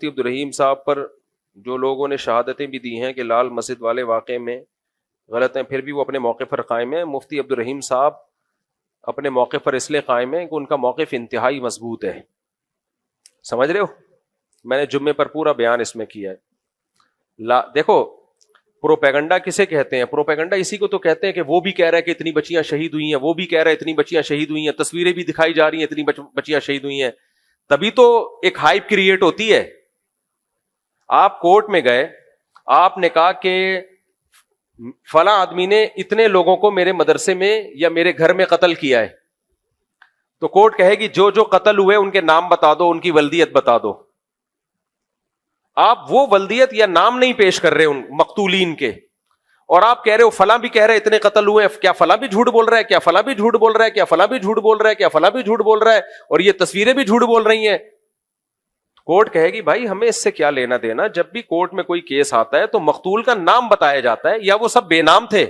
مفتی عبدالرحیم صاحب پر جو لوگوں نے شہادتیں بھی دی ہیں کہ لال مسجد والے واقعے میں غلط ہیں، پھر بھی وہ اپنے موقف پر قائم ہیں. مفتی عبدالرحیم صاحب اپنے موقف پر اس لیے قائم ہیں کہ ان کا موقف انتہائی مضبوط ہے. سمجھ رہے ہو؟ میں نے جمعے پر پورا بیان اس میں کیا ہے. دیکھو پروپیگنڈا کسے کہتے ہیں؟ پروپیگنڈا اسی کو تو کہتے ہیں کہ وہ بھی کہہ رہا ہے کہ اتنی بچیاں شہید ہوئی ہیں، وہ بھی کہہ رہا ہے اتنی بچیاں شہید ہوئی ہیں، تصویریں بھی دکھائی جا رہی ہیں اتنی بچیاں شہید ہوئی ہیں. تبھی تو ایک ہائپ کریٹ ہوتی ہے. آپ کورٹ میں گئے، آپ نے کہا کہ فلاں آدمی نے اتنے لوگوں کو میرے مدرسے میں یا میرے گھر میں قتل کیا ہے، تو کورٹ کہے گی جو جو قتل ہوئے ان کے نام بتا دو، ان کی ولدیت بتا دو. آپ وہ ولدیت یا نام نہیں پیش کر رہے ان مقتولین کے، اور آپ کہہ رہے ہو فلاں بھی کہہ رہے اتنے قتل ہوئے. کیا فلاں بھی جھوٹ بول رہا ہے؟ کیا فلاں بھی جھوٹ بول رہا ہے؟ کیا فلاں بھی جھوٹ بول رہا ہے؟ کیا فلاں بھی جھوٹ بول رہا ہے؟ اور یہ تصویریں بھی جھوٹ بول رہی ہیں. کورٹ کہے گی بھائی ہمیں اس سے کیا لینا دینا. جب بھی کورٹ میں کوئی کیس آتا ہے تو مقتول کا نام بتایا جاتا ہے، یا وہ سب بے نام تھے،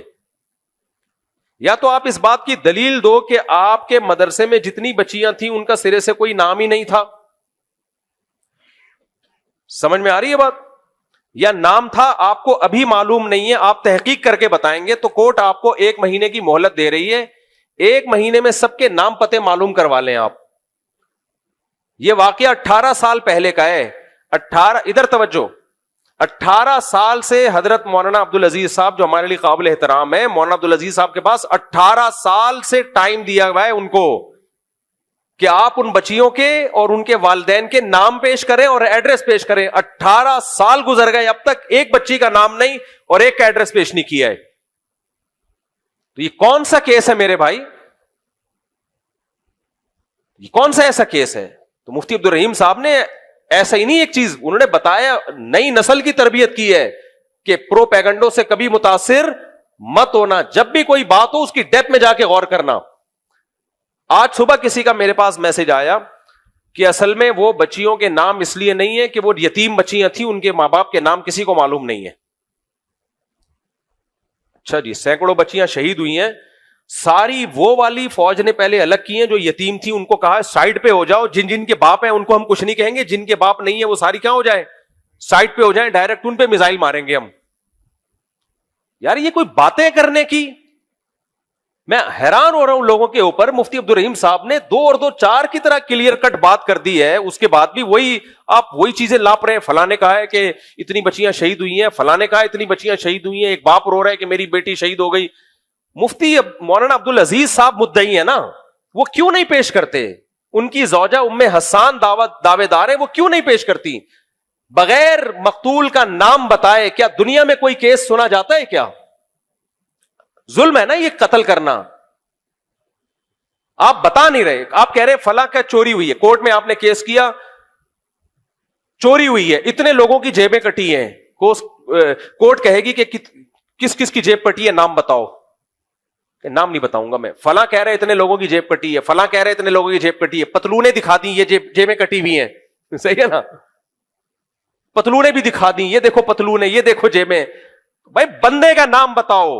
یا تو آپ اس بات کی دلیل دو کہ آپ کے مدرسے میں جتنی بچیاں تھیں ان کا سرے سے کوئی نام ہی نہیں تھا. سمجھ میں آ رہی ہے بات؟ یا نام تھا آپ کو ابھی معلوم نہیں ہے، آپ تحقیق کر کے بتائیں گے. تو کورٹ آپ کو 1 مہینے کی مہلت دے رہی ہے، 1 مہینے میں سب کے نام پتے معلوم کروا لیں آپ. یہ واقعہ 18 سال پہلے کا ہے. 18 ادھر توجہ، 18 سال سے حضرت مولانا عبدالعزیز صاحب جو ہمارے لیے قابل احترام ہے، مولانا عبدالعزیز صاحب کے پاس 18 سال سے ٹائم دیا ہوا ہے ان کو کہ آپ ان بچیوں کے اور ان کے والدین کے نام پیش کریں اور ایڈریس پیش کریں. 18 سال گزر گئے، اب تک ایک بچی کا نام نہیں اور ایک کا ایڈریس پیش نہیں کیا ہے. تو یہ کون سا کیس ہے میرے بھائی؟ یہ کون سا ایسا کیس ہے؟ تو مفتی عبدالرحیم صاحب نے ایسا ہی نہیں، ایک چیز انہوں نے بتایا، نئی نسل کی تربیت کی ہے کہ پروپیگنڈوں سے کبھی متاثر مت ہونا. جب بھی کوئی بات ہو اس کی ڈیپتھ میں جا کے غور کرنا. آج صبح کسی کا میرے پاس میسج آیا کہ اصل میں وہ بچیوں کے نام اس لیے نہیں ہے کہ وہ یتیم بچیاں تھیں، ان کے ماں باپ کے نام کسی کو معلوم نہیں ہے. اچھا جی، سینکڑوں بچیاں شہید ہوئی ہیں، ساری وہ والی فوج نے پہلے الگ کی ہیں جو یتیم تھی، ان کو کہا سائڈ پہ ہو جاؤ. جن جن کے باپ ہیں ان کو ہم کچھ نہیں کہیں گے، جن کے باپ نہیں ہے وہ ساری کیا ہو جائیں، سائڈ پہ ہو جائیں، ڈائریکٹ ان پہ میزائل ماریں گے ہم. یار یہ کوئی باتیں کرنے کی؟ میں حیران ہو رہا ہوں لوگوں کے اوپر. مفتی عبدالرحیم صاحب نے 2 اور 2 4 کی طرح کلیئر کٹ بات کر دی ہے، اس کے بعد بھی وہی آپ وہی چیزیں لاپ رہے ہیں. فلاں نے کہا ہے کہ اتنی بچیاں شہید ہوئی ہیں، فلاں نے کہا اتنی بچیاں شہید ہوئی ہیں، ایک باپ رو رہا ہے کہ میری بیٹی شہید ہو گئی. مفتی مولانا عبدالعزیز صاحب مدعی ہیں نا، وہ کیوں نہیں پیش کرتے؟ ان کی زوجہ ام حسان دعوے دار ہیں، وہ کیوں نہیں پیش کرتی؟ بغیر مقتول کا نام بتائے کیا دنیا میں کوئی کیس سنا جاتا ہے کیا؟ ظلم ہے نا یہ قتل کرنا. آپ بتا نہیں رہے، آپ کہہ رہے فلاں کا چوری ہوئی ہے، کورٹ میں آپ نے کیس کیا چوری ہوئی ہے، اتنے لوگوں کی جیبیں کٹی ہیں. کورٹ کہے گی کہ کس کس کی جیب کٹی ہے، نام بتاؤ. کہ نام نہیں بتاؤں گا میں. فلاں کہہ رہے اتنے لوگوں کی جیب کٹی ہے، فلاں کہہ رہے اتنے لوگوں کی جیب کٹی ہے. پتلونیں دکھا دی، یہ جیبیں کٹی ہوئی ہیں. صحیح ہے نا؟ پتلونیں بھی دکھا دی، یہ دیکھو پتلونیں، یہ دیکھو جیبیں. بھائی بندے کا نام بتاؤ،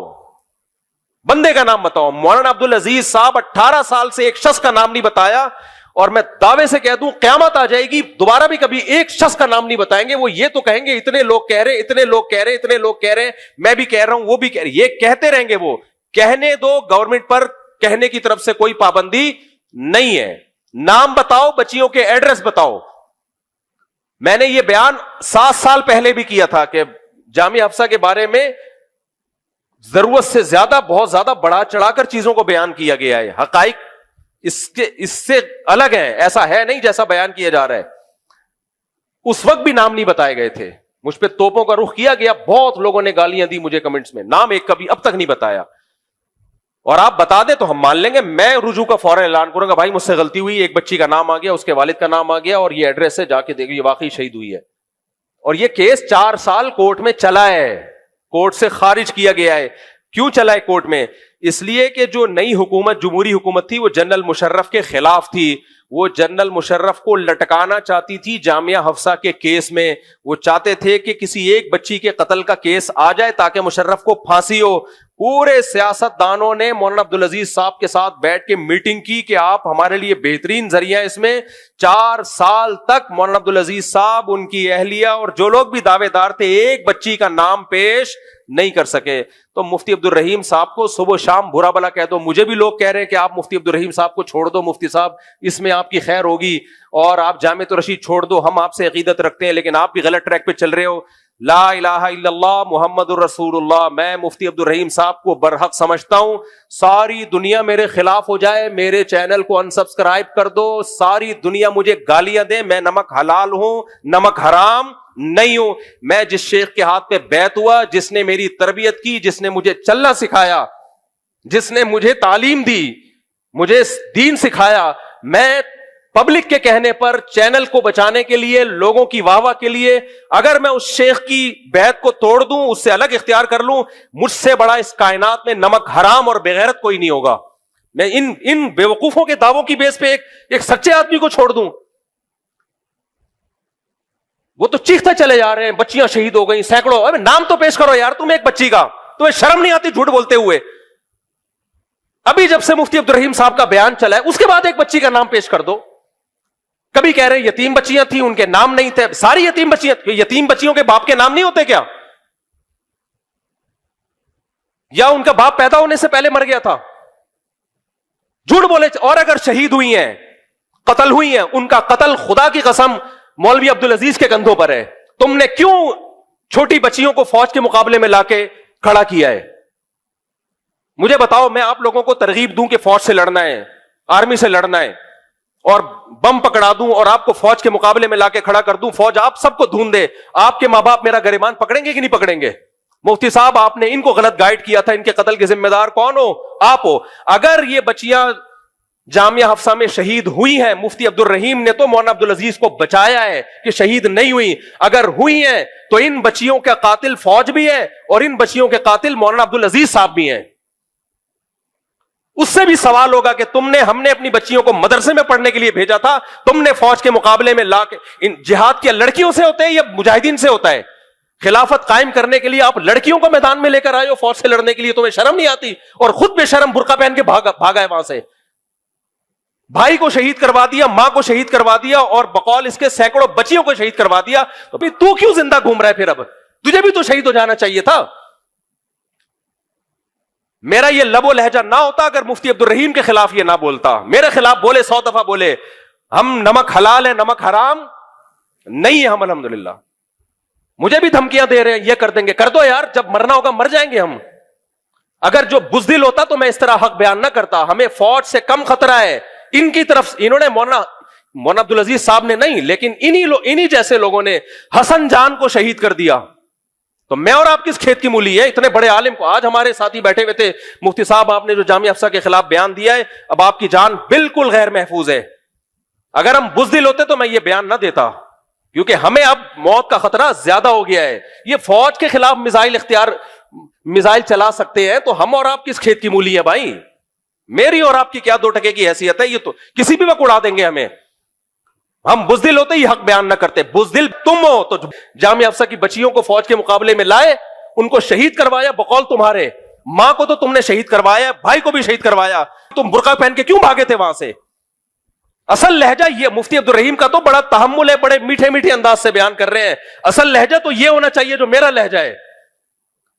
بندے کا نام بتاؤ. مولانا عبدالعزیز صاحب 18 سال سے ایک شخص کا نام نہیں بتایا، اور میں دعوے سے کہہ دوں قیامت آ جائے گی دوبارہ بھی کبھی ایک شخص کا نام نہیں بتائیں گے. وہ یہ تو کہیں گے اتنے لوگ کہہ رہے، اتنے لوگ کہہ رہے، اتنے لوگ کہہ رہے، میں بھی کہہ رہا ہوں، وہ بھی کہہ رہے. یہ کہتے رہیں گے. وہ کہنے دو، گورنمنٹ پر کہنے کی طرف سے کوئی پابندی نہیں ہے. نام بتاؤ، بچیوں کے ایڈریس بتاؤ. میں نے یہ بیان 7 سال پہلے بھی کیا تھا کہ جامعہ حفصہ کے بارے میں ضرورت سے زیادہ بہت زیادہ بڑھا چڑھا کر چیزوں کو بیان کیا گیا ہے. حقائق اس سے الگ ہیں، ایسا ہے نہیں جیسا بیان کیا جا رہا ہے. اس وقت بھی نام نہیں بتائے گئے تھے. مجھ پہ توپوں کا رخ کیا گیا، بہت لوگوں نے گالیاں دی مجھے کمنٹس میں. نام ایک کبھی اب تک نہیں بتایا. اور آپ بتا دیں تو ہم مان لیں گے. میں رجوع کا فوراً اعلان کروں گا، بھائی مجھ سے غلطی ہوئی، ایک بچی کا نام آ گیا، اس کے والد کا نام آ گیا، اور یہ ایڈریس ہے، جا کے دیکھو یہ واقعی شہید ہوئی ہے. اور یہ کیس 4 سال کورٹ میں چلا ہے، کورٹ سے خارج کیا گیا ہے. کیوں چلا ہے کورٹ میں؟ اس لیے کہ جو نئی حکومت، جمہوری حکومت تھی، وہ جنرل مشرف کے خلاف تھی. وہ جنرل مشرف کو لٹکانا چاہتی تھی جامعہ حفصہ کے کیس میں. وہ چاہتے تھے کہ کسی ایک بچی کے قتل کا کیس آ جائے تاکہ مشرف کو پھانسی ہو. پورے سیاست دانوں نے مولانا عبدالعزیز صاحب کے ساتھ بیٹھ کے میٹنگ کی کہ آپ ہمارے لیے بہترین ذریعہ ہیں. اس میں 4 سال تک مولانا عبدالعزیز صاحب, ان کی اہلیہ اور جو لوگ بھی دعوے دار تھے, ایک بچی کا نام پیش نہیں کر سکے. تو مفتی عبد الرحیم صاحب کو صبح و شام برا بلا کہہ دو. مجھے بھی لوگ کہہ رہے ہیں کہ آپ مفتی عبد الرحیم صاحب کو چھوڑ دو, مفتی صاحب اس میں آپ کی خیر ہوگی, اور آپ جامعۃ الرشید چھوڑ دو, ہم آپ سے عقیدت رکھتے ہیں, لیکن آپ بھی غلط ٹریک پہ چل رہے ہو. لا الہ الا اللہ محمد الرسول اللہ. میں مفتی عبد الرحیم صاحب کو برحق سمجھتا ہوں. ساری دنیا میرے خلاف ہو جائے, میرے چینل کو انسبسکرائب کر دو, ساری دنیا مجھے گالیاں دے, میں نمک حلال ہوں, نمک حرام نہیں ہوں. میں جس شیخ کے ہاتھ پہ بیعت ہوا, جس نے میری تربیت کی, جس نے مجھے چلنا سکھایا, جس نے مجھے تعلیم دی, مجھے دین سکھایا, میں پبلک کے کہنے پر, چینل کو بچانے کے لیے, لوگوں کی واہ واہ کے لیے, اگر میں اس شیخ کی بیعت کو توڑ دوں, اس سے الگ اختیار کر لوں, مجھ سے بڑا اس کائنات میں نمک حرام اور بغیرت کوئی نہیں ہوگا. میں ان بیوقوفوں کے دعووں کی بیس پہ ایک سچے آدمی کو چھوڑ دوں. وہ تو چیختے چلے جا رہے ہیں, بچیاں شہید ہو گئی سینکڑوں. ابے نام تو پیش کرو یار, تم ایک بچی کا, تمہیں شرم نہیں آتی جھوٹ بولتے ہوئے؟ ابھی جب سے مفتی عبد الرحیم صاحب کا بیان چلا ہے, اس کے بعد ایک بچی کا نام پیش کر دو. کبھی کہہ رہے ہیں یتیم بچیاں تھیں, ان کے نام نہیں تھے. ساری یتیم بچیاں, یتیم بچیوں کے باپ کے نام نہیں ہوتے کیا؟ یا ان کا باپ پیدا ہونے سے پہلے مر گیا تھا؟ جھوٹ بولے. اور اگر شہید ہوئی ہیں, قتل ہوئی ہیں, ان کا قتل خدا کی قسم مولوی عبدالعزیز کے کندھوں پر ہے. تم نے کیوں چھوٹی بچیوں کو فوج کے مقابلے میں لا کے کھڑا کیا ہے؟ مجھے بتاؤ, میں آپ لوگوں کو ترغیب دوں کہ فوج سے لڑنا ہے, آرمی سے لڑنا ہے, اور بم پکڑا دوں اور آپ کو فوج کے مقابلے میں لا کے کھڑا کر دوں, فوج آپ سب کو ڈھونڈ دے, آپ کے ماں باپ میرا گریبان پکڑیں گے کہ نہیں پکڑیں گے؟ مفتی صاحب, آپ نے ان کو غلط گائیڈ کیا تھا, ان کے قتل کے ذمہ دار کون ہو؟ آپ ہو. اگر یہ بچیاں جامعہ حفصہ میں شہید ہوئی ہیں, مفتی عبد الرحیم نے تو مولانا عبدالعزیز کو بچایا ہے کہ شہید نہیں ہوئی. اگر ہوئی ہیں تو ان بچیوں کا قاتل فوج بھی ہے, اور ان بچیوں کے قاتل مولانا عبدالعزیز صاحب بھی ہیں. اس سے بھی سوال ہوگا کہ ہم نے اپنی بچیوں کو مدرسے میں پڑھنے کے لیے بھیجا تھا, تم نے فوج کے مقابلے میں لا کے. جہاد کیا لڑکیوں سے ہوتے ہیں یا مجاہدین سے ہوتا ہے؟ خلافت قائم کرنے کے لیے آپ لڑکیوں کو میدان میں لے کر آئے ہو فوج سے لڑنے کے لیے, تمہیں شرم نہیں آتی؟ اور خود بے شرم برقع پہن کے بھاگا ہے وہاں سے. بھائی کو شہید کروا دیا, ماں کو شہید کروا دیا, اور بقول اس کے سینکڑوں بچیوں کو شہید کروا دیا. تو کیوں زندہ گھوم رہا ہے پھر؟ اب تجھے بھی تو شہید ہو جانا چاہیے تھا. میرا یہ لب و لہجہ نہ ہوتا اگر مفتی عبد الرحیم کے خلاف یہ نہ بولتا. میرے خلاف بولے 100 دفعہ بولے, ہم نمک حلال ہے, نمک حرام نہیں ہے ہم, الحمدللہ. مجھے بھی دھمکیاں دے رہے ہیں, یہ کر دیں گے. کر دو یار, جب مرنا ہوگا مر جائیں گے ہم. اگر جو بزدل ہوتا تو میں اس طرح حق بیان نہ کرتا. ہمیں فوج سے کم خطرہ ہے. ان کی طرف انہوں نے مولانا عبدالعزیز صاحب نے نہیں, لیکن انہی جیسے لوگوں نے حسن جان کو شہید کر دیا. تو میں اور آپ کس کھیت کی مولی ہے؟ اتنے بڑے عالم کو. آج ہمارے ساتھی بیٹھے ہوئے تھے, مفتی صاحب آپ نے جو جامعہ حفصہ کے خلاف بیان دیا ہے, اب آپ کی جان بالکل غیر محفوظ ہے. اگر ہم بزدل ہوتے تو میں یہ بیان نہ دیتا, کیونکہ ہمیں اب موت کا خطرہ زیادہ ہو گیا ہے. یہ فوج کے خلاف میزائل چلا سکتے ہیں, تو ہم اور آپ کس کھیت کی مولی ہے بھائی؟ میری اور آپ کی کیا 2 ٹکے کی حیثیت ہے؟ یہ تو کسی بھی وقت اڑا دیں گے ہمیں. ہم بزدل ہوتے ہی حق بیان نہ کرتے. بزدل تم ہو تو جامعہ حفصہ کی بچیوں کو فوج کے مقابلے میں لائے, ان کو شہید کروایا بقول تمہارے. ماں کو تو تم نے شہید کروایا, بھائی کو بھی شہید کروایا. تم برقع پہن کے کیوں بھاگے تھے وہاں سے؟ اصل لہجہ یہ مفتی عبد الرحیم کا تو بڑا تحمل ہے, بڑے میٹھے میٹھے انداز سے بیان کر رہے ہیں. اصل لہجہ تو یہ ہونا چاہیے جو میرا لہجہ ہے.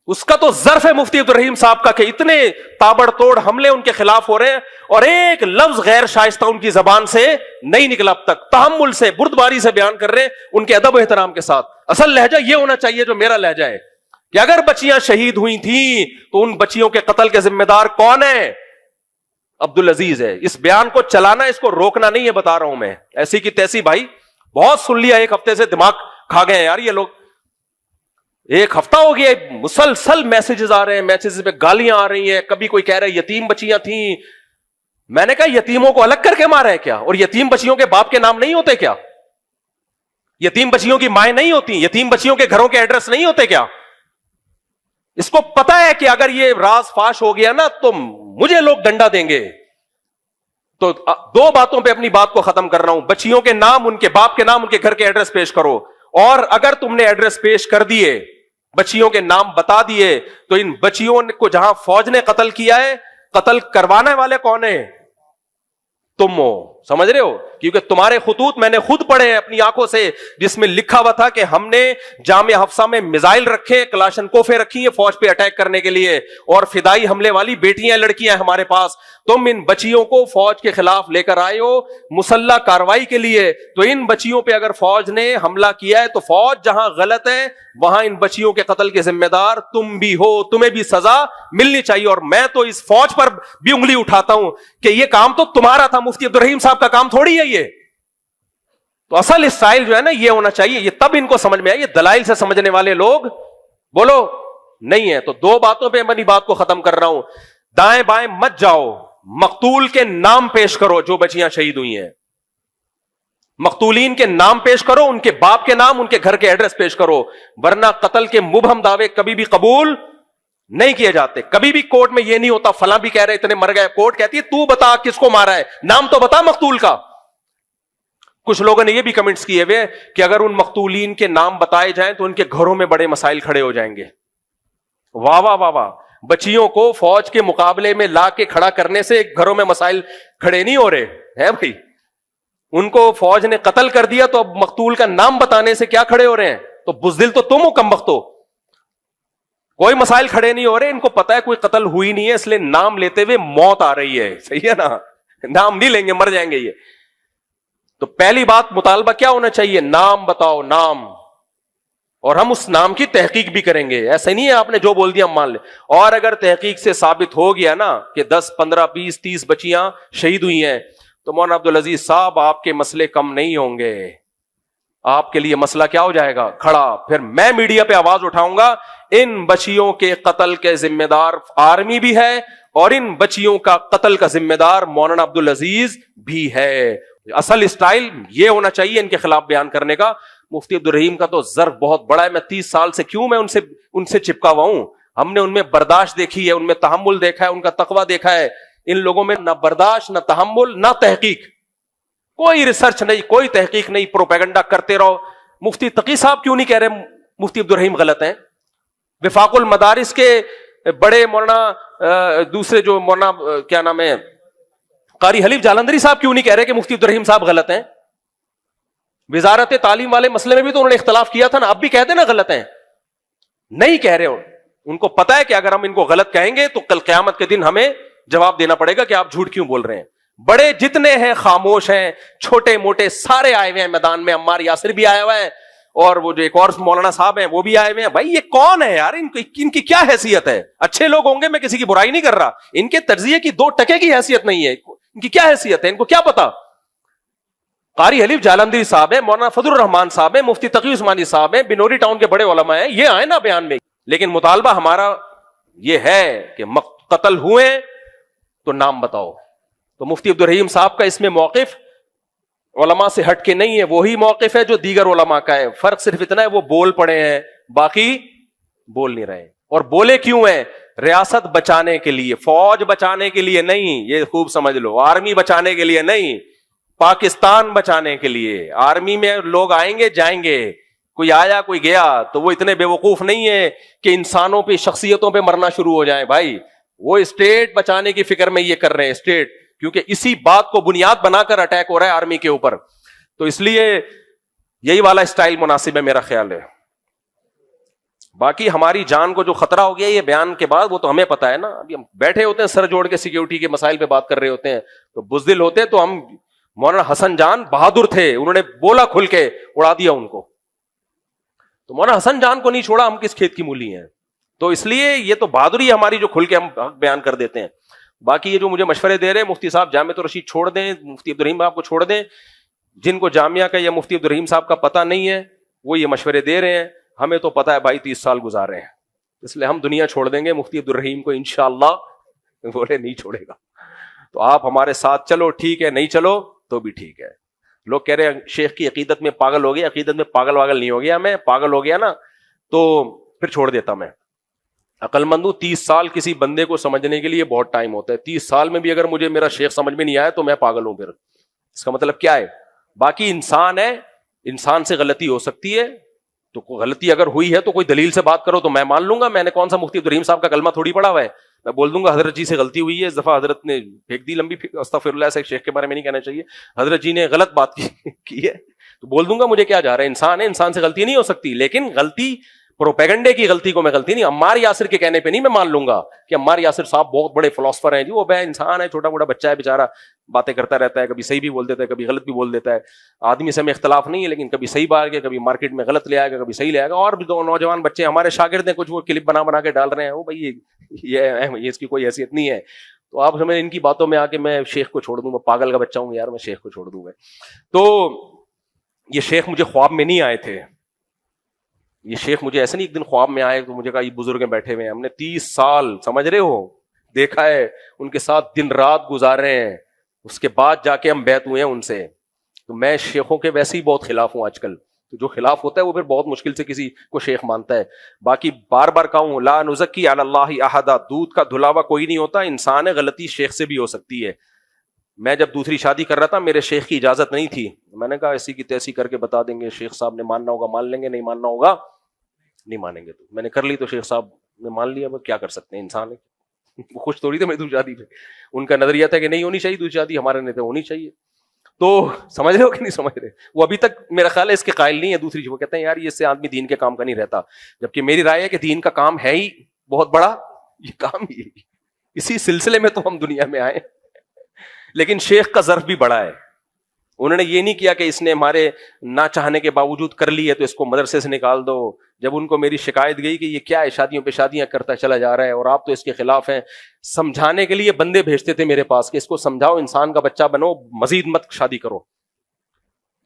اس کا تو ظرف ہے مفتی عبد الرحیم صاحب کا کہ اتنے تابڑ توڑ حملے ان کے خلاف ہو رہے ہیں, اور ایک لفظ غیر شائستہ ان کی زبان سے نہیں نکلا اب تک. تحمل سے, بردباری سے بیان کر رہے ہیں, ان کے ادب و احترام کے ساتھ. اصل لہجہ یہ ہونا چاہیے جو میرا لہجہ ہے, کہ اگر بچیاں شہید ہوئی تھیں تو ان بچیوں کے قتل کے ذمہ دار کون ہے؟ عبدالعزیز ہے. اس بیان کو چلانا, اس کو روکنا نہیں ہے, بتا رہا ہوں میں. ایسی کی تیسی بھائی بہت سن لیا, ایک ہفتے سے دماغ کھا گئے ہیں یار یہ لوگ. ایک ہفتہ ہو گیا مسلسل میسجز آ رہے ہیں, میسجز پہ گالیاں آ رہی ہیں. کبھی کوئی کہہ رہا ہے یتیم بچیاں تھیں. میں نے کہا یتیموں کو الگ کر کے مارا ہے کیا؟ اور یتیم بچیوں کے باپ کے نام نہیں ہوتے کیا؟ یتیم بچیوں کی مائیں نہیں ہوتی؟ یتیم بچیوں کے گھروں کے ایڈریس نہیں ہوتے کیا؟ اس کو پتا ہے کہ اگر یہ راز فاش ہو گیا نا تو مجھے لوگ ڈنڈا دیں گے, تو دو باتوں پہ اپنی بات کو ختم کر رہا ہوں. بچیوں کے نام, ان کے باپ کے نام, ان کے گھر کے ایڈریس پیش کرو. اور اگر تم نے ایڈریس پیش کر دیے, بچیوں کے نام بتا دیے, تو ان بچیوں کو جہاں فوج نے قتل کیا ہے, قتل کروانے والے کون ہیں؟ تم ہو. سمجھ رہے ہو؟ کیونکہ تمہارے خطوط میں نے خود پڑھے ہیں اپنی آنکھوں سے, جس میں لکھا ہوا تھا کہ ہم نے جامعہ حفصہ میں میزائل رکھے, کلاشنکوفیں رکھی ہیں فوج پہ اٹیک کرنے کے لیے, اور فدائی حملے والی بیٹیاں لڑکیاں ہمارے پاس. تم ان بچیوں کو فوج کے خلاف لے کر آئے ہو مسلح کاروائی کے لیے. تو ان بچیوں پہ اگر فوج نے حملہ کیا ہے تو فوج جہاں غلط ہے وہاں ان بچیوں کے قتل کے ذمہ دار تم بھی ہو, تمہیں بھی سزا ملنی چاہیے. اور میں تو اس فوج پر بھی انگلی اٹھاتا ہوں کہ یہ کام تو تمہارا تھا, مفتی عبدالرحیم صاحب کا کام تھوڑی ہے یہ. تو اصل اسٹائل جو ہے نا یہ ہونا چاہیے. یہ تب ان کو سمجھ میں آئے, یہ دلائل سے سمجھنے والے لوگ بولو نہیں ہے. تو دو باتوں پہ میں بات کو ختم کر رہا ہوں. دائیں بائیں مت جاؤ, مقتول کے نام پیش کرو جو بچیاں شہید ہوئی ہیں, مقتولین کے نام پیش کرو, ان کے باپ کے نام, ان کے گھر کے ایڈریس پیش کرو, ورنہ قتل کے مبہم دعوے کبھی بھی قبول نہیں کیے جاتے. کبھی بھی کورٹ میں یہ نہیں ہوتا فلاں بھی کہہ رہے اتنے مر گئے, کورٹ کہتی ہے تو بتا کس کو مارا ہے, نام تو بتا مقتول کا. کچھ لوگوں نے یہ بھی کمنٹس کیے ہوئے کہ اگر ان مقتولین کے نام بتائے جائیں تو ان کے گھروں میں بڑے مسائل کھڑے ہو جائیں گے. واہ واہ واہ واہ. بچیوں کو فوج کے مقابلے میں لا کے کھڑا کرنے سے گھروں میں مسائل کھڑے نہیں ہو رہے ہیں بھائی. ان کو فوج نے قتل کر دیا تو اب مقتول کا نام بتانے سے کیا کھڑے ہو رہے ہیں؟ تو بزدل تو تم ہو کمبخت ہو. کوئی مسائل کھڑے نہیں ہو رہے, ان کو پتا ہے کوئی قتل ہوئی نہیں ہے, اس لیے نام لیتے ہوئے موت آ رہی ہے. صحیح ہے نا, نام نہیں لیں گے, مر جائیں گے یہ. تو پہلی بات مطالبہ کیا ہونا چاہیے؟ نام بتاؤ, نام. اور ہم اس نام کی تحقیق بھی کریں گے. ایسے نہیں ہے آپ نے جو بول دیا ہم مان لیں. اور اگر تحقیق سے ثابت ہو گیا نا کہ 10 15 20 30 بچیاں شہید ہوئی ہیں تو مولانا عبدالعزیز صاحب آپ کے مسئلے کم نہیں ہوں گے, آپ کے لیے مسئلہ کیا ہو جائے گا؟ کھڑا. پھر میں میڈیا پہ آواز اٹھاؤں گا, ان بچیوں کے قتل کے ذمہ دار آرمی بھی ہے اور ان بچیوں کا قتل کا ذمہ دار مولانا عبدالعزیز بھی ہے. اصل اسٹائل یہ ہونا چاہیے ان کے خلاف بیان کرنے کا. مفتی عبدالرحیم کا تو ظرف بہت بڑا ہے, میں 30 سال سے کیوں میں ان سے چپکا ہوا ہوں. ہم نے ان میں برداشت دیکھی ہے, ان میں تحمل دیکھا ہے, ان کا تقویٰ دیکھا ہے. ان لوگوں میں نہ برداشت, نہ تحمل, نہ تحقیق. کوئی ریسرچ نہیں, کوئی تحقیق نہیں, پروپیگنڈا کرتے رہو. مفتی تقی صاحب کیوں نہیں کہہ رہے مفتی عبدالرحیم غلط ہیں؟ وفاق المدارس کے بڑے مولانا دوسرے جو مولانا کیا نام ہے قاری حلیف جالندری صاحب کیوں نہیں کہہ رہے کہ مفتی عبدالرحیم صاحب غلط ہیں؟ وزارت تعلیم والے مسئلے میں بھی تو انہوں نے اختلاف کیا تھا نا, اب بھی کہہ دیں نا غلط ہیں. نہیں کہہ رہے. ان کو پتا ہے کہ اگر ہم ان کو غلط کہیں گے تو کل قیامت کے دن ہمیں جواب دینا پڑے گا کہ آپ جھوٹ کیوں بول رہے ہیں. بڑے جتنے ہیں خاموش ہیں, چھوٹے موٹے سارے آئے ہوئے ہیں میدان میں. عمار یاسر بھی آیا ہوا ہے, اور وہ جو ایک اور مولانا صاحب ہیں وہ بھی آئے ہوئے ہیں. بھائی یہ کون ہے یار, ان کی کیا حیثیت ہے؟ اچھے لوگ ہوں گے, میں کسی کی برائی نہیں کر رہا, ان کے تجزیے کی 2 ٹکے کی حیثیت نہیں ہے. ان کی کیا حیثیت ہے, ان کو کیا پتا؟ قاری حلیف جالندری صاحب ہیں, مولانا فضل الرحمان صاحب ہیں, مفتی تقی عثمانی صاحب ہیں, بنوری ٹاؤن کے بڑے علماء ہیں, یہ آئے نا بیان میں. لیکن مطالبہ ہمارا یہ ہے کہ قتل ہوئے تو نام بتاؤ. تو مفتی عبدالرحیم صاحب کا اس میں موقف علماء سے ہٹ کے نہیں ہے, وہی موقف ہے جو دیگر علماء کا ہے. فرق صرف اتنا ہے وہ بول پڑے ہیں, باقی بول نہیں رہے. اور بولے کیوں ہیں؟ ریاست بچانے کے لیے, فوج بچانے کے لیے نہیں, یہ خوب سمجھ لو. آرمی بچانے کے لیے نہیں, پاکستان بچانے کے لیے. آرمی میں لوگ آئیں گے جائیں گے, کوئی آیا کوئی گیا, تو وہ اتنے بے وقوف نہیں ہے کہ انسانوں پہ شخصیتوں پہ مرنا شروع ہو جائیں. بھائی وہ اسٹیٹ بچانے کی فکر میں یہ کر رہے ہیں, اسٹیٹ, کیونکہ اسی بات کو بنیاد بنا کر اٹیک ہو رہا ہے آرمی کے اوپر. تو اس لیے یہی والا اسٹائل مناسب ہے میرا خیال ہے. باقی ہماری جان کو جو خطرہ ہو گیا یہ بیان کے بعد وہ تو ہمیں پتا ہے نا. ابھی ہم بیٹھے ہوتے ہیں سر جوڑ کے سیکیورٹی کے مسائل پہ بات کر رہے ہوتے ہیں, تو بزدل ہوتے تو ہم مولانا حسن جان بہادر تھے, انہوں نے بولا کھل کے, اڑا دیا ان کو. تو مولانا حسن جان کو نہیں چھوڑا, ہم کس کھیت کی مولی ہیں. تو اس لیے یہ تو بہادری ہے ہماری جو کھل کے ہم حق بیان کر دیتے ہیں. باقی یہ جو مجھے مشورے دے رہے ہیں مفتی صاحب جامعۃ الرشید چھوڑ دیں, مفتی عبدالرحیم صاحب کو چھوڑ دیں. جن کو جامعہ کا یا مفتی عبدالرحیم صاحب کا پتہ نہیں ہے وہ یہ مشورے دے رہے ہیں. ہمیں تو پتہ ہے بھائی 30 سال گزارے ہیں, اس لیے ہم دنیا چھوڑ دیں گے, مفتی عبدالرحیم کو انشاءاللہ بولے نہیں چھوڑے گا. تو آپ ہمارے ساتھ چلو, ٹھیک ہے, نہیں چلو تو بھی ٹھیک ہے. لوگ کہہ رہے ہیں شیخ کی عقیدت میں پاگل ہو گیا. عقیدت میں پاگل واگل نہیں ہو گیا, میں پاگل ہو گیا نا تو پھر چھوڑ دیتا میں. عقل مند ہوں. 30 سال کسی بندے کو سمجھنے کے لیے بہت ٹائم ہوتا ہے. 30 سال میں بھی اگر مجھے میرا شیخ سمجھ میں نہیں آیا تو میں پاگل ہوں. پھر اس کا مطلب کیا ہے؟ باقی انسان ہے, انسان سے غلطی ہو سکتی ہے, تو غلطی اگر ہوئی ہے تو کوئی دلیل سے بات کرو تو میں مان لوں گا. میں نے کون سا مفتی عبدالرحیم صاحب کا کلمہ تھوڑی پڑھا ہوا ہے, میں بول دوں گا حضرت جی سے غلطی ہوئی ہے, اس دفعہ حضرت نے پھینک دی لمبی, استغفر اللہ, سے شیخ کے بارے میں نہیں کہنا چاہیے, حضرت جی نے غلط بات کی ہے, تو بول دوں گا. مجھے کیا جا رہا ہے, انسان ہے, انسان سے غلطی نہیں ہو سکتی. لیکن غلطی پروپیگنڈے کی غلطی کو میں غلطی نہیں, عمار یاسر کے کہنے پہ نہیں میں مان لوں گا کہ عمار یاسر صاحب بہت بڑے فلاسفر ہیں جی, وہ بے انسان ہے, چھوٹا موٹا بچہ ہے بیچارہ, باتیں کرتا رہتا ہے, کبھی صحیح بھی بول دیتا ہے, کبھی غلط بھی بول دیتا ہے. آدمی سے ہمیں اختلاف نہیں ہے, لیکن کبھی صحیح بات کے, کبھی مارکیٹ میں غلط لے آئے گا, کبھی صحیح لے آئے گا. اور بھی دو نوجوان بچے ہمارے شاگرد ہیں, کچھ وہ کلپ بنا کے ڈال رہے ہیں, وہ بھائی یہ اس کی کوئی حیثیت نہیں ہے. تو آپ ہمیں ان کی باتوں میں آ کے میں شیخ کو چھوڑ دوں, میں پاگل کا بچہ ہوں یار, میں شیخ کو چھوڑ دوں گا. تو یہ شیخ مجھے خواب میں نہیں آئے تھے, یہ شیخ مجھے ایسے نہیں ایک دن خواب میں آئے تو مجھے کہا یہ بزرگ بیٹھے ہوئے ہیں, ہم نے 30 سال سمجھ رہے ہو دیکھا ہے, ان کے ساتھ دن رات گزارے ہیں, اس کے بعد جا کے ہم بیعت ہوئے ہیں ان سے. تو میں شیخوں کے ویسے ہی بہت خلاف ہوں آج کل, تو جو خلاف ہوتا ہے وہ پھر بہت مشکل سے کسی کو شیخ مانتا ہے. باقی بار بار کہوں, لا نزکی علی اللہ احدا, دودھ کا دھلا ہوا کوئی نہیں ہوتا, انسان ہے, غلطی شیخ سے بھی ہو سکتی ہے. میں جب دوسری شادی کر رہا تھا میرے شیخ کی اجازت نہیں تھی, میں نے کہا ایسی کی تیسی کر کے بتا دیں گے, شیخ صاحب نے ماننا ہوگا مان لیں گے, نہیں ماننا ہوگا نہیں مانیں گے. تو میں نے کر لی, تو شیخ صاحب نے مان لیا, وہ کیا کر سکتے ہیں, انسان ہے, وہ خوش تھوڑی تھے میری دوسری شادی پہ. ان کا نظریہ تھا کہ نہیں ہونی چاہیے دوسری شادی, ہمارے نہیں تھے ہونی چاہیے. تو سمجھ رہے ہو کہ نہیں سمجھ رہے, وہ ابھی تک میرا خیال ہے اس کے قائل نہیں ہے. دوسری وہ کہتے ہیں یار یہ اس سے آدمی دین کے کام کا نہیں رہتا, جبکہ میری رائے ہے کہ دین کا کام ہے ہی بہت بڑا, یہ کام ہی اسی سلسلے میں تو ہم دنیا میں آئے. لیکن شیخ کا ظرف بھی بڑا ہے, انہوں نے یہ نہیں کیا کہ اس نے ہمارے نہ چاہنے کے باوجود کر لی ہے تو اس کو مدرسے سے نکال دو. جب ان کو میری شکایت گئی کہ یہ کیا ہے, شادیوں پہ شادیاں کرتا چلا جا رہا ہے اور آپ تو اس کے خلاف ہیں, سمجھانے کے لیے بندے بھیجتے تھے میرے پاس کہ اس کو سمجھاؤ, انسان کا بچہ بنو, مزید مت شادی کرو.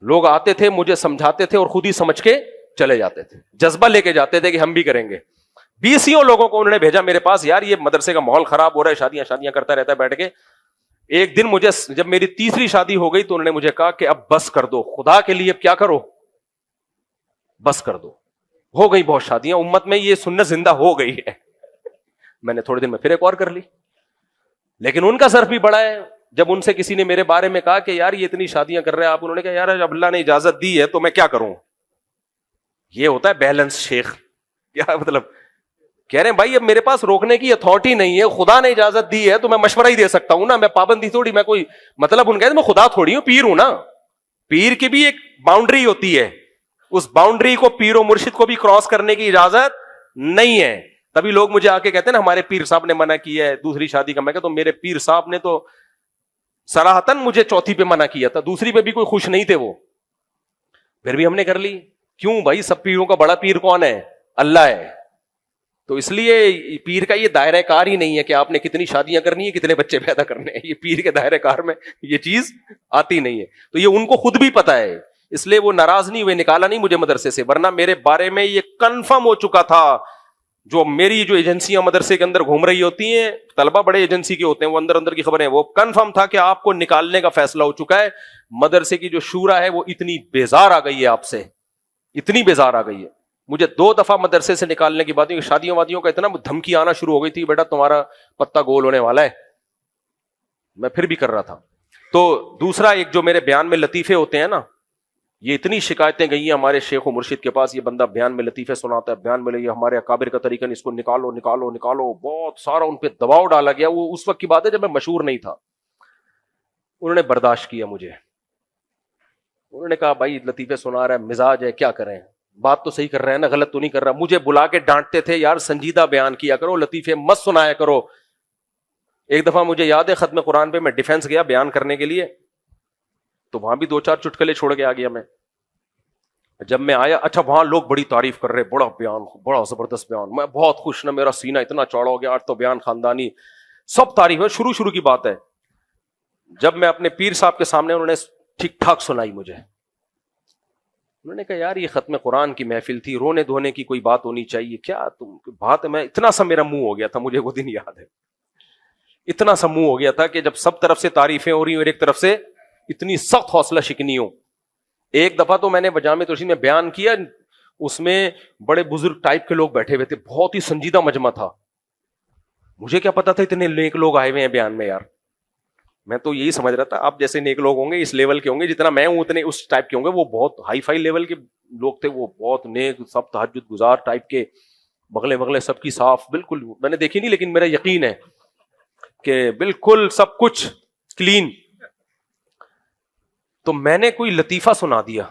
لوگ آتے تھے, مجھے سمجھاتے تھے اور خود ہی سمجھ کے چلے جاتے تھے, جذبہ لے کے جاتے تھے کہ ہم بھی کریں گے. 20 لوگوں کو انہوں نے بھیجا میرے پاس, یار یہ مدرسے کا ماحول خراب ہو رہا ہے, شادیاں کرتا رہتا ہے بیٹھ کے. ایک دن مجھے جب میری تیسری شادی ہو گئی تو انہوں نے مجھے کہا کہ اب بس کر دو, خدا کے لیے اب کیا کرو, بس کر دو. ہو گئی بہت شادیاں, امت میں یہ سنت زندہ ہو گئی ہے. میں نے تھوڑے دن میں پھر ایک اور کر لی, لیکن ان کا ظرف بھی بڑا ہے. جب ان سے کسی نے میرے بارے میں کہا کہ یار یہ اتنی شادیاں کر رہے ہیں آپ, انہوں نے کہا یار اب اللہ نے اجازت دی ہے تو میں کیا کروں. یہ ہوتا ہے بیلنس شیخ. کیا مطلب, کہہ رہے ہیں بھائی اب میرے پاس روکنے کی اتھارٹی نہیں ہے, خدا نے اجازت دی ہے تو میں مشورہ ہی دے سکتا ہوں نا, میں پابندی تھوڑی, میں کوئی مطلب ان کہتے میں خدا تھوڑی ہوں, پیر ہوں نا. پیر کی بھی ایک باؤنڈری ہوتی ہے, اس باؤنڈری کو پیر و مرشد کو بھی کراس کرنے کی اجازت نہیں ہے. تبھی لوگ مجھے آ کے کہتے ہیں نا ہمارے پیر صاحب نے منع کیا ہے دوسری شادی کا. میں کہتا ہوں میرے پیر صاحب نے تو صراحتاً مجھے چوتھی پہ منع کیا تھا, دوسری پہ بھی کوئی خوش نہیں تھے وہ, پھر بھی ہم نے کر لی. کیوں بھائی, سب پیروں کا بڑا پیر کون ہے, اللہ ہے. تو اس لیے پیر کا یہ دائرہ کار ہی نہیں ہے کہ آپ نے کتنی شادیاں کرنی ہے, کتنے بچے پیدا کرنے ہیں. یہ پیر کے دائرہ کار میں یہ چیز آتی نہیں ہے. تو یہ ان کو خود بھی پتا ہے, اس لیے وہ ناراض نہیں ہوئے, نکالا نہیں مجھے مدرسے سے. ورنہ میرے بارے میں یہ کنفرم ہو چکا تھا, جو میری جو ایجنسیاں مدرسے کے اندر گھوم رہی ہوتی ہیں, طلبہ بڑے ایجنسی کے ہوتے ہیں, وہ اندر کی خبریں, وہ کنفرم تھا کہ آپ کو نکالنے کا فیصلہ ہو چکا ہے. مدرسے کی جو شورا ہے وہ اتنی بیزار آ گئی ہے آپ سے, اتنی بیزار آ گئی ہے. مجھے 2 دفعہ مدرسے سے نکالنے کی بات, شادیوں وادیوں کا اتنا دھمکی آنا شروع ہو گئی تھی, بیٹا تمہارا پتہ گول ہونے والا ہے. میں پھر بھی کر رہا تھا. تو دوسرا ایک جو میرے بیان میں لطیفے ہوتے ہیں نا, یہ اتنی شکایتیں گئی ہیں ہمارے شیخ و مرشد کے پاس, یہ بندہ بیان میں لطیفے سناتا ہے, بیان میں یہ ہمارے اکابر کا طریقہ, اس کو نکالو نکالو نکالو, بہت سارا ان پہ دباؤ ڈالا گیا. وہ اس وقت کی بات ہے جب میں مشہور نہیں تھا. انہوں نے برداشت کیا مجھے, انہوں نے کہا بھائی لطیفے سنا رہا ہے, مزاج ہے, کیا کریں, بات تو صحیح کر رہے ہیں نا, غلط تو نہیں کر رہا. مجھے بلا کے ڈانٹتے تھے, یار سنجیدہ بیان کیا کرو, لطیفے مت سنایا کرو. ایک دفعہ مجھے یاد ہے ختم قرآن پہ میں ڈیفینس گیا بیان کرنے کے لیے, تو وہاں بھی 2-4 چٹکلے چھوڑ کے آ گیا میں. جب میں آیا, اچھا وہاں لوگ بڑی تعریف کر رہے, بڑا بیان, بڑا زبردست بیان, میں بہت خوش نا, میرا سینہ اتنا چوڑا ہو گیا, آج تو بیان خاندانی, سب تعریف ہے, شروع کی بات ہے. جب میں اپنے پیر صاحب کے سامنے, انہوں نے ٹھیک ٹھاک سنائی مجھے. انہوں نے کہا یار یہ ختم قرآن کی محفل تھی, رونے دھونے کی کوئی بات ہونی چاہیے, کیا تم بات ہے. میں اتنا سا میرا منہ ہو گیا تھا, مجھے وہ دن یاد ہے, اتنا سا منہ ہو گیا تھا کہ جب سب طرف سے تعریفیں ہو رہی ہیں اور ایک طرف سے اتنی سخت حوصلہ شکنی ہو. ایک دفعہ تو میں نے جامع ترشید میں بیان کیا, اس میں بڑے بزرگ ٹائپ کے لوگ بیٹھے ہوئے تھے, بہت ہی سنجیدہ مجمع تھا, مجھے کیا پتا تھا اتنے نیک لوگ آئے ہوئے ہیں بیان میں یار. میں تو یہی سمجھ رہا تھا آپ جیسے نیک لوگ ہوں گے اس لیول کے ہوں گے جتنا میں ہوں اتنے اس ٹائپ کے ہوں گے. وہ بہت ہائی فائی لیول کے لوگ تھے, وہ بہت نیک, سب تہجد گزار ٹائپ کے, بغلیں بغلیں سب کی صاف, بالکل میں نے دیکھی نہیں لیکن میرا یقین ہے کہ بالکل سب کچھ کلین. تو میں نے کوئی لطیفہ سنا دیا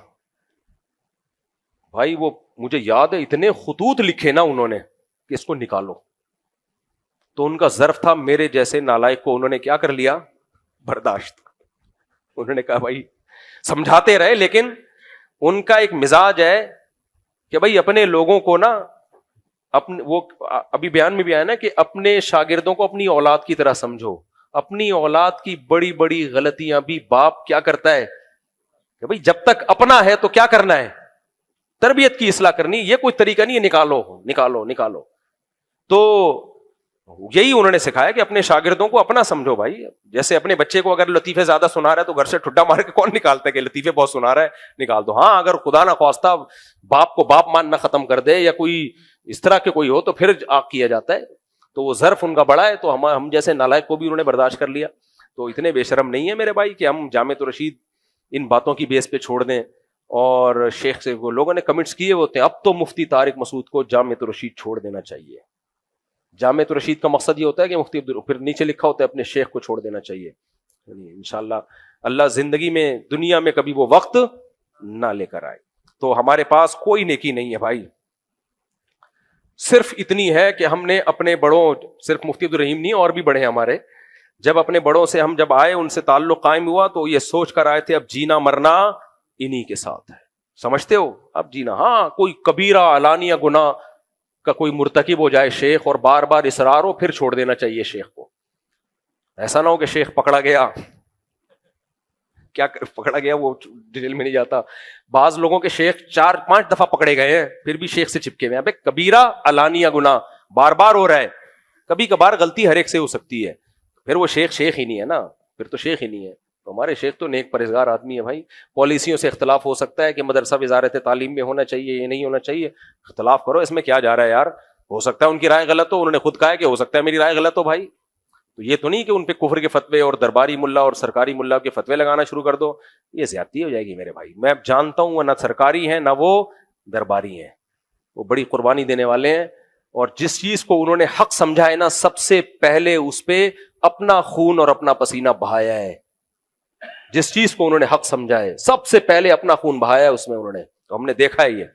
بھائی, وہ مجھے یاد ہے اتنے خطوط لکھے نا انہوں نے کہ اس کو نکالو. تو ان کا ظرف تھا میرے جیسے نالائق کو انہوں نے کیا کر لیا, برداشت. انہوں نے کہا بھائی سمجھاتے رہے, لیکن ان کا ایک مزاج ہے کہ بھائی اپنے لوگوں کو نا اپنے, وہ ابھی بیان میں بھی آیا نا کہ اپنے شاگردوں کو اپنی اولاد کی طرح سمجھو. اپنی اولاد کی بڑی بڑی غلطیاں بھی باپ کیا کرتا ہے کہ بھائی جب تک اپنا ہے تو کیا کرنا ہے, تربیت کی اصلاح کرنی. یہ کوئی طریقہ نہیں ہے نکالو نکالو نکالو. تو یہی انہوں نے سکھایا کہ اپنے شاگردوں کو اپنا سمجھو بھائی. جیسے اپنے بچے کو اگر لطیفے زیادہ سنا رہا ہے تو گھر سے ٹھڈا مار کے کون نکالتا ہے کہ لطیفے بہت سنا رہا ہے نکال دو. ہاں اگر خدا نہ خواستہ باپ کو باپ ماننا ختم کر دے یا کوئی اس طرح کے کوئی ہو تو پھر آگ کیا جاتا ہے. تو وہ ظرف ان کا بڑا ہے, تو ہم جیسے نالائق کو بھی انہوں نے برداشت کر لیا. تو اتنے بے شرم نہیں ہے میرے بھائی کہ ہم جامعۃ الرشید ان باتوں کی بیس پہ چھوڑ دیں. اور شیخ سے وہ لوگوں نے کمنٹس کیے ہوتے ہیں اب تو مفتی طارق مسعود کو جامعۃ الرشید چھوڑ دینا چاہیے. جامعۃ الرشید کا مقصد یہ ہوتا ہے کہ مفتی پھر نیچے لکھا ہوتا ہے اپنے شیخ کو چھوڑ دینا چاہیے. انشاءاللہ اللہ زندگی میں دنیا میں کبھی وہ وقت نہ لے کر آئے. تو ہمارے پاس کوئی نیکی نہیں ہے بھائی, صرف اتنی ہے کہ ہم نے اپنے بڑوں, صرف مفتی عبدالرحیم نہیں اور بھی بڑے ہیں ہمارے, جب اپنے بڑوں سے ہم جب آئے ان سے تعلق قائم ہوا تو یہ سوچ کر آئے تھے اب جینا مرنا انہی کے ساتھ ہے. سمجھتے ہو اب جینا, ہاں کوئی کبیرہ علانیہ گناہ کا کوئی مرتکب ہو جائے شیخ اور بار بار اصرار ہو پھر چھوڑ دینا چاہیے شیخ کو. ایسا نہ ہو کہ شیخ پکڑا گیا, کیا پکڑا گیا وہ ڈیٹیل میں نہیں جاتا. بعض لوگوں کے شیخ 4-5 دفعہ پکڑے گئے ہیں پھر بھی شیخ سے چپکے ہوئے ہیں. کبیرہ علانیہ گناہ بار بار ہو رہا ہے, کبھی کبھار غلطی ہر ایک سے ہو سکتی ہے, پھر وہ شیخ ہی نہیں ہے نا, پھر تو شیخ ہی نہیں ہے. تو ہمارے شیخ تو نیک پرہیزگار آدمی ہے بھائی. پالیسیوں سے اختلاف ہو سکتا ہے کہ مدرسہ وزارت تعلیم میں ہونا چاہیے یہ نہیں ہونا چاہیے, اختلاف کرو, اس میں کیا جا رہا ہے یار. ہو سکتا ہے ان کی رائے غلط ہو, انہوں نے خود کہا ہے کہ ہو سکتا ہے میری رائے غلط ہو بھائی. تو یہ تو نہیں کہ ان پہ کفر کے فتوے اور درباری ملا اور سرکاری ملا کے فتوے لگانا شروع کر دو, یہ زیادتی ہو جائے گی میرے بھائی. میں جانتا ہوں وہ نہ سرکاری ہیں نہ وہ درباری ہیں, وہ بڑی قربانی دینے والے ہیں, اور جس چیز کو انہوں نے حق سمجھا ہے نا سب سے پہلے اس پہ اپنا خون اور اپنا پسینہ بہایا ہے. جس چیز کو انہوں نے حق سمجھا ہے سب سے پہلے اپنا خون بہایا ہے اس میں انہوں نے, تو ہم نے دیکھا ہے یہ.